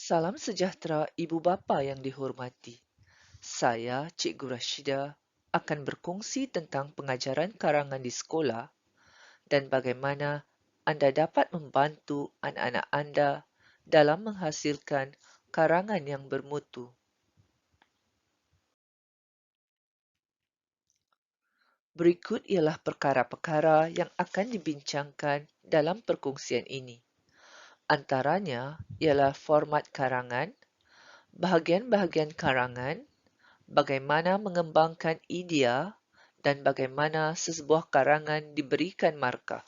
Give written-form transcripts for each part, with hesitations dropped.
Salam sejahtera Ibu Bapa yang dihormati. Saya, Cikgu Rashida, akan berkongsi tentang pengajaran karangan di sekolah dan bagaimana anda dapat membantu anak-anak anda dalam menghasilkan karangan yang bermutu. Berikut ialah perkara-perkara yang akan dibincangkan dalam perkongsian ini. Antaranya ialah format karangan, bahagian-bahagian karangan, bagaimana mengembangkan idea, dan bagaimana sesebuah karangan diberikan markah.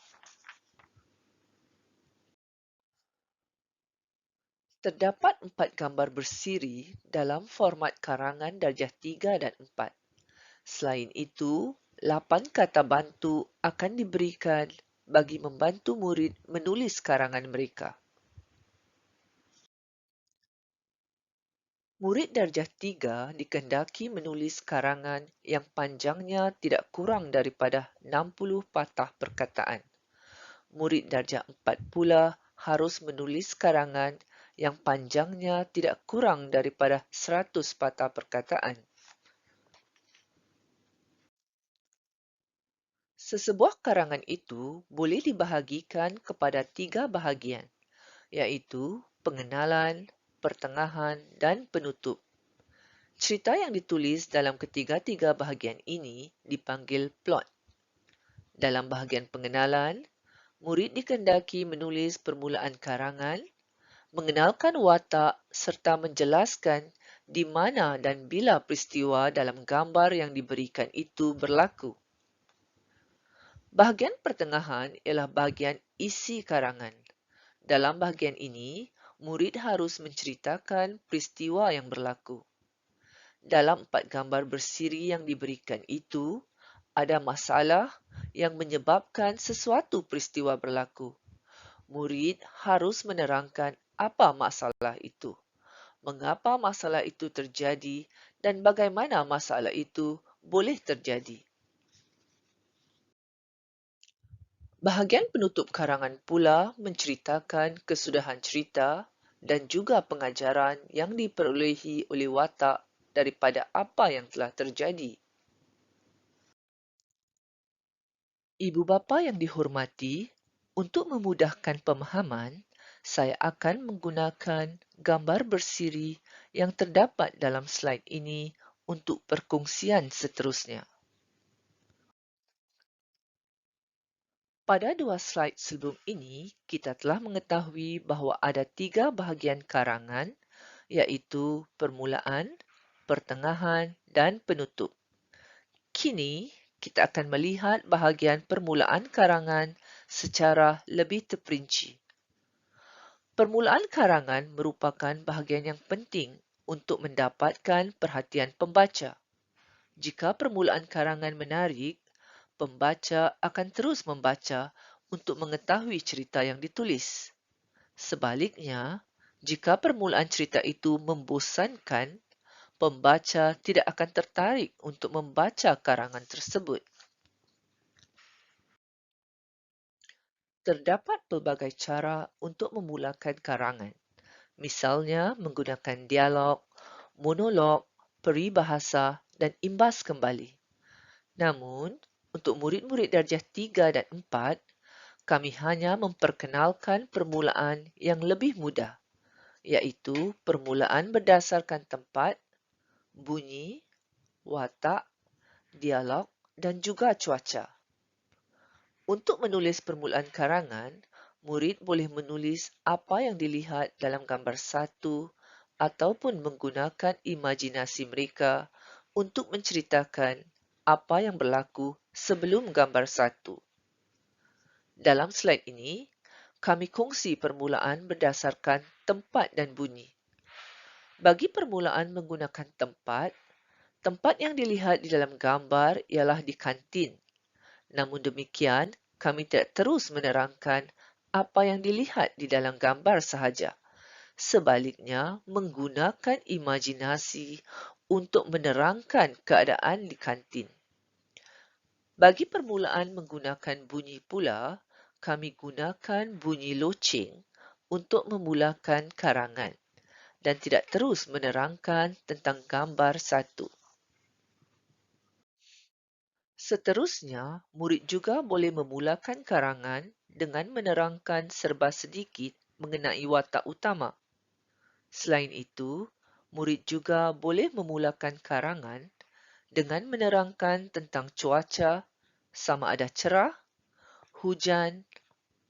Terdapat 4 gambar bersiri dalam format karangan darjah 3 dan 4. Selain itu, 8 kata bantu akan diberikan bagi membantu murid menulis karangan mereka. Murid darjah 3 dikehendaki menulis karangan yang panjangnya tidak kurang daripada 60 patah perkataan. Murid darjah 4 pula harus menulis karangan yang panjangnya tidak kurang daripada 100 patah perkataan. Sesebuah karangan itu boleh dibahagikan kepada 3 bahagian, iaitu pengenalan, pertengahan, dan penutup. Cerita yang ditulis dalam ketiga-tiga bahagian ini dipanggil plot. Dalam bahagian pengenalan, murid dikehendaki menulis permulaan karangan, mengenalkan watak serta menjelaskan di mana dan bila peristiwa dalam gambar yang diberikan itu berlaku. Bahagian pertengahan ialah bahagian isi karangan. Dalam bahagian ini, murid harus menceritakan peristiwa yang berlaku. Dalam 4 gambar bersiri yang diberikan itu, ada masalah yang menyebabkan sesuatu peristiwa berlaku. Murid harus menerangkan apa masalah itu, mengapa masalah itu terjadi, dan bagaimana masalah itu boleh terjadi. Bahagian penutup karangan pula menceritakan kesudahan cerita dan juga pengajaran yang diperolehi oleh watak daripada apa yang telah terjadi. Ibu bapa yang dihormati, untuk memudahkan pemahaman, saya akan menggunakan gambar bersiri yang terdapat dalam slide ini untuk perkongsian seterusnya. Pada 2 slide sebelum ini, kita telah mengetahui bahawa ada 3 bahagian karangan, iaitu permulaan, pertengahan, dan penutup. Kini, kita akan melihat bahagian permulaan karangan secara lebih terperinci. Permulaan karangan merupakan bahagian yang penting untuk mendapatkan perhatian pembaca. Jika permulaan karangan menarik, pembaca akan terus membaca untuk mengetahui cerita yang ditulis. Sebaliknya, jika permulaan cerita itu membosankan, pembaca tidak akan tertarik untuk membaca karangan tersebut. Terdapat pelbagai cara untuk memulakan karangan. Misalnya menggunakan dialog, monolog, peribahasa dan imbas kembali. Namun, untuk murid-murid darjah 3 dan 4, kami hanya memperkenalkan permulaan yang lebih mudah, iaitu permulaan berdasarkan tempat, bunyi, watak, dialog dan juga cuaca. Untuk menulis permulaan karangan, murid boleh menulis apa yang dilihat dalam gambar 1 ataupun menggunakan imajinasi mereka untuk menceritakan apa yang berlaku sebelum gambar 1. Dalam slide ini, kami kongsi permulaan berdasarkan tempat dan bunyi. Bagi permulaan menggunakan tempat, tempat yang dilihat di dalam gambar ialah di kantin. Namun demikian, kami tidak terus menerangkan apa yang dilihat di dalam gambar sahaja. Sebaliknya, menggunakan imajinasi untuk menerangkan keadaan di kantin. Bagi permulaan menggunakan bunyi pula, kami gunakan bunyi loceng untuk memulakan karangan. dan tidak terus menerangkan tentang gambar satu. Seterusnya, murid juga boleh memulakan karangan dengan menerangkan serba sedikit mengenai watak utama. Selain itu, murid juga boleh memulakan karangan dengan menerangkan tentang cuaca, sama ada cerah, hujan,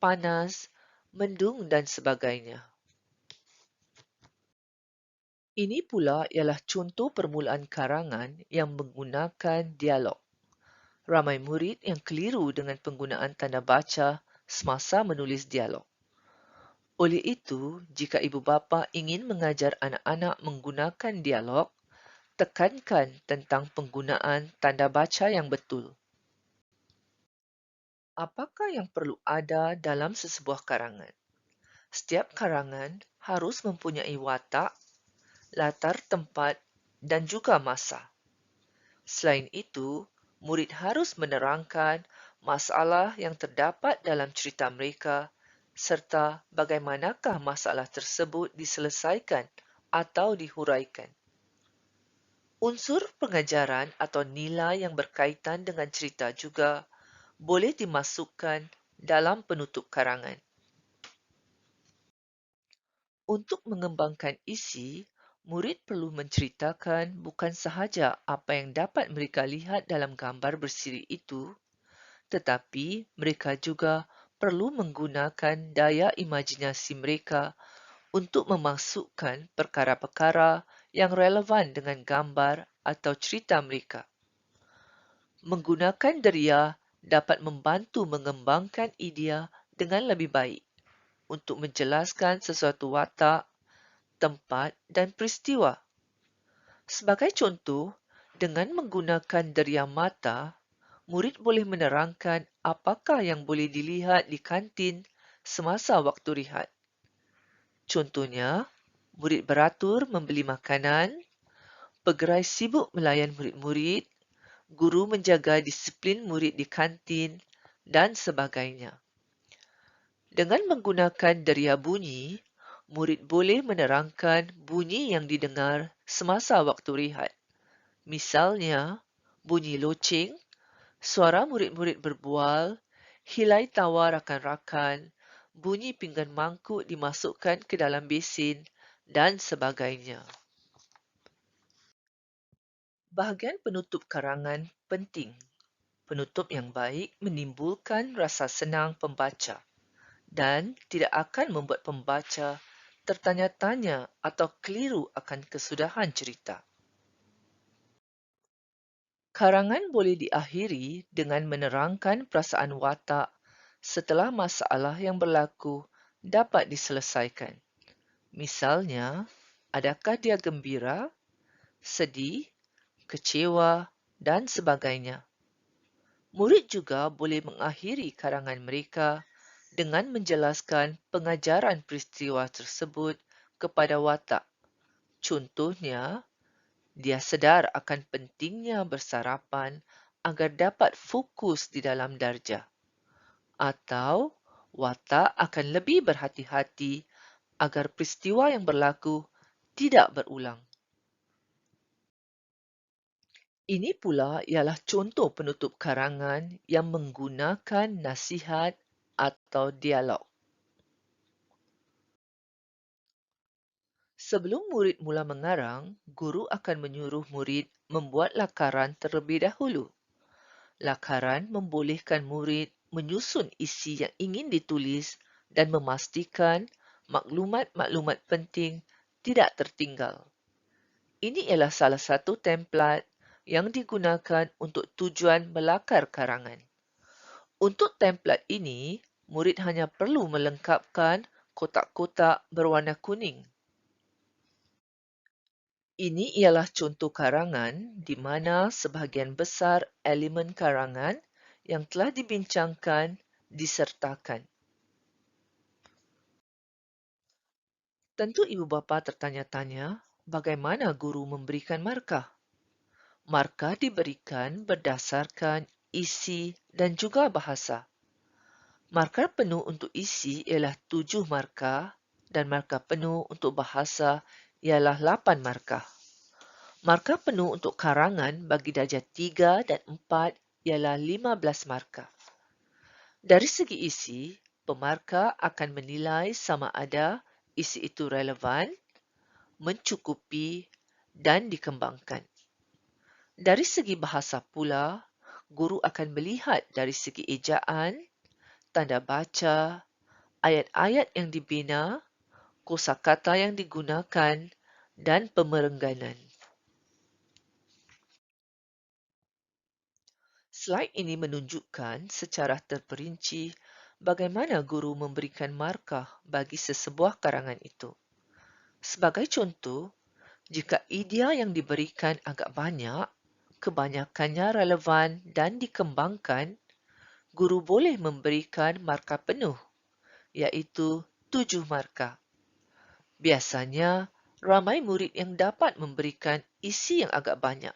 panas, mendung dan sebagainya. Ini pula ialah contoh permulaan karangan yang menggunakan dialog. Ramai murid yang keliru dengan penggunaan tanda baca semasa menulis dialog. Oleh itu, jika ibu bapa ingin mengajar anak-anak menggunakan dialog, tekankan tentang penggunaan tanda baca yang betul. Apakah yang perlu ada dalam sesebuah karangan? Setiap karangan harus mempunyai watak, latar tempat, dan juga masa. Selain itu, murid harus menerangkan masalah yang terdapat dalam cerita mereka serta bagaimanakah masalah tersebut diselesaikan atau dihuraikan. Unsur pengajaran atau nilai yang berkaitan dengan cerita juga boleh dimasukkan dalam penutup karangan. Untuk mengembangkan isi, murid perlu menceritakan bukan sahaja apa yang dapat mereka lihat dalam gambar bersiri itu, tetapi mereka juga perlu menggunakan daya imajinasi mereka untuk memasukkan perkara-perkara yang relevan dengan gambar atau cerita mereka. Menggunakan deria dapat membantu mengembangkan idea dengan lebih baik untuk menjelaskan sesuatu watak, tempat dan peristiwa. Sebagai contoh, dengan menggunakan deria mata, murid boleh menerangkan apakah yang boleh dilihat di kantin semasa waktu rehat. Contohnya, murid beratur membeli makanan, pegerai sibuk melayan murid-murid, guru menjaga disiplin murid di kantin, dan sebagainya. Dengan menggunakan deria bunyi, murid boleh menerangkan bunyi yang didengar semasa waktu rehat. Misalnya, bunyi loceng, suara murid-murid berbual, hilai tawa rakan-rakan, bunyi pinggan mangkuk dimasukkan ke dalam besin, dan sebagainya. Bahagian penutup karangan penting. Penutup yang baik menimbulkan rasa senang pembaca dan tidak akan membuat pembaca tertanya-tanya atau keliru akan kesudahan cerita. Karangan boleh diakhiri dengan menerangkan perasaan watak setelah masalah yang berlaku dapat diselesaikan. Misalnya, adakah dia gembira, sedih, kecewa, dan sebagainya. Murid juga boleh mengakhiri karangan mereka dengan menjelaskan pengajaran peristiwa tersebut kepada watak. Contohnya, dia sedar akan pentingnya bersarapan agar dapat fokus di dalam darjah. Atau, watak akan lebih berhati-hati agar peristiwa yang berlaku tidak berulang. Ini pula ialah contoh penutup karangan yang menggunakan nasihat atau dialog. Sebelum murid mula mengarang, guru akan menyuruh murid membuat lakaran terlebih dahulu. Lakaran membolehkan murid menyusun isi yang ingin ditulis dan memastikan maklumat-maklumat penting tidak tertinggal. Ini ialah salah satu templat yang digunakan untuk tujuan melakar karangan. Untuk templat ini, murid hanya perlu melengkapkan kotak-kotak berwarna kuning. Ini ialah contoh karangan di mana sebahagian besar elemen karangan yang telah dibincangkan disertakan. Tentu ibu bapa tertanya-tanya bagaimana guru memberikan markah. Markah diberikan berdasarkan isi dan juga bahasa. Markah penuh untuk isi ialah 7 markah dan markah penuh untuk bahasa ialah 8 markah. Markah penuh untuk karangan bagi darjah 3 dan 4 ialah 15 markah. Dari segi isi, pemarkah akan menilai sama ada isi itu relevan, mencukupi dan dikembangkan. Dari segi bahasa pula, guru akan melihat dari segi ejaan, tanda baca, ayat-ayat yang dibina, kosakata yang digunakan, dan pemerengganan. Slide ini menunjukkan secara terperinci bagaimana guru memberikan markah bagi sesebuah karangan itu. Sebagai contoh, jika idea yang diberikan agak banyak, kebanyakannya relevan dan dikembangkan, guru boleh memberikan markah penuh, iaitu 7 markah. Biasanya, ramai murid yang dapat memberikan isi yang agak banyak,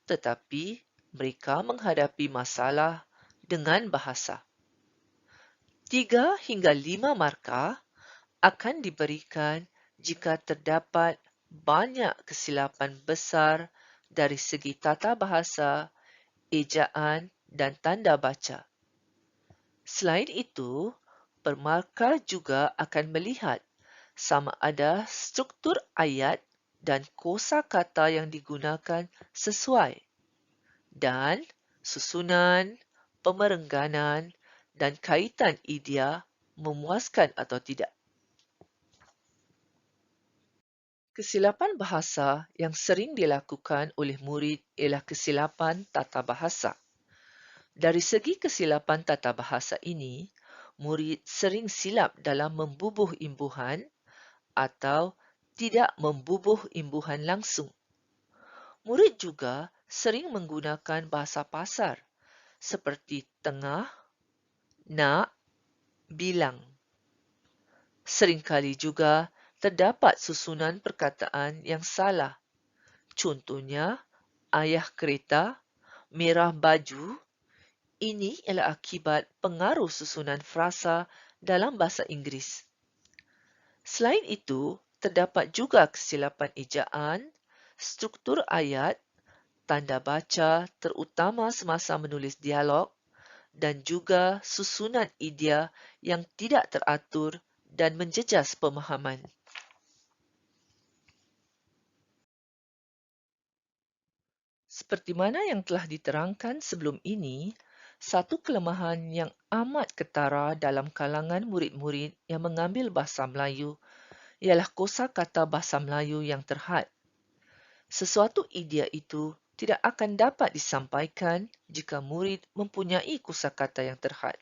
tetapi mereka menghadapi masalah dengan bahasa. 3 hingga 5 markah akan diberikan jika terdapat banyak kesilapan besar dari segi tata bahasa, ejaan dan tanda baca. Selain itu, pemarkah juga akan melihat sama ada struktur ayat dan kosakata yang digunakan sesuai dan susunan, pemerengganan dan kaitan idea memuaskan atau tidak. Kesilapan bahasa yang sering dilakukan oleh murid ialah kesilapan tata bahasa. Dari segi kesilapan tata bahasa ini, murid sering silap dalam membubuh imbuhan atau tidak membubuh imbuhan langsung. Murid juga sering menggunakan bahasa pasar seperti tengah, nak, bilang. Seringkali juga terdapat susunan perkataan yang salah. Contohnya, ayah kereta, merah baju. Ini ialah akibat pengaruh susunan frasa dalam bahasa Inggeris. Selain itu, terdapat juga kesilapan ejaan, struktur ayat, tanda baca terutama semasa menulis dialog dan juga susunan idea yang tidak teratur dan menjejas pemahaman. Seperti mana yang telah diterangkan sebelum ini, satu kelemahan yang amat ketara dalam kalangan murid-murid yang mengambil bahasa Melayu ialah kosakata bahasa Melayu yang terhad. Sesuatu idea itu tidak akan dapat disampaikan jika murid mempunyai kosakata yang terhad.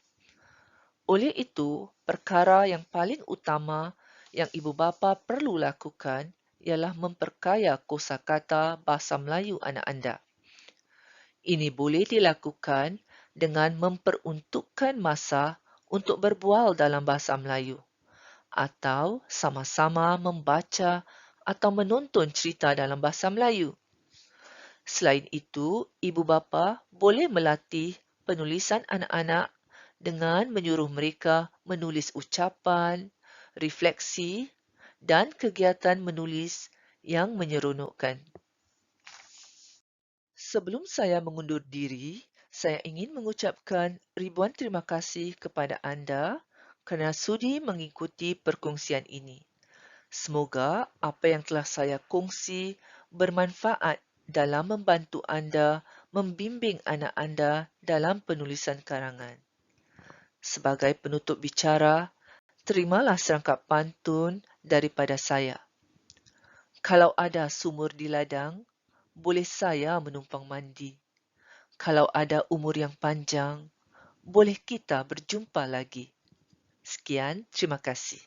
Oleh itu, perkara yang paling utama yang ibu bapa perlu lakukan ialah memperkaya kosakata bahasa Melayu anak anda. Ini boleh dilakukan dengan memperuntukkan masa untuk berbual dalam bahasa Melayu atau sama-sama membaca atau menonton cerita dalam bahasa Melayu. Selain itu, ibu bapa boleh melatih penulisan anak-anak dengan menyuruh mereka menulis ucapan, refleksi dan kegiatan menulis yang menyeronokkan. Sebelum saya mengundur diri, saya ingin mengucapkan ribuan terima kasih kepada anda kerana sudi mengikuti perkongsian ini. Semoga apa yang telah saya kongsi bermanfaat dalam membantu anda membimbing anak anda dalam penulisan karangan. Sebagai penutup bicara, terimalah serangkap pantun daripada saya. Kalau ada sumur di ladang, boleh saya menumpang mandi. Kalau ada umur yang panjang, boleh kita berjumpa lagi. Sekian, terima kasih.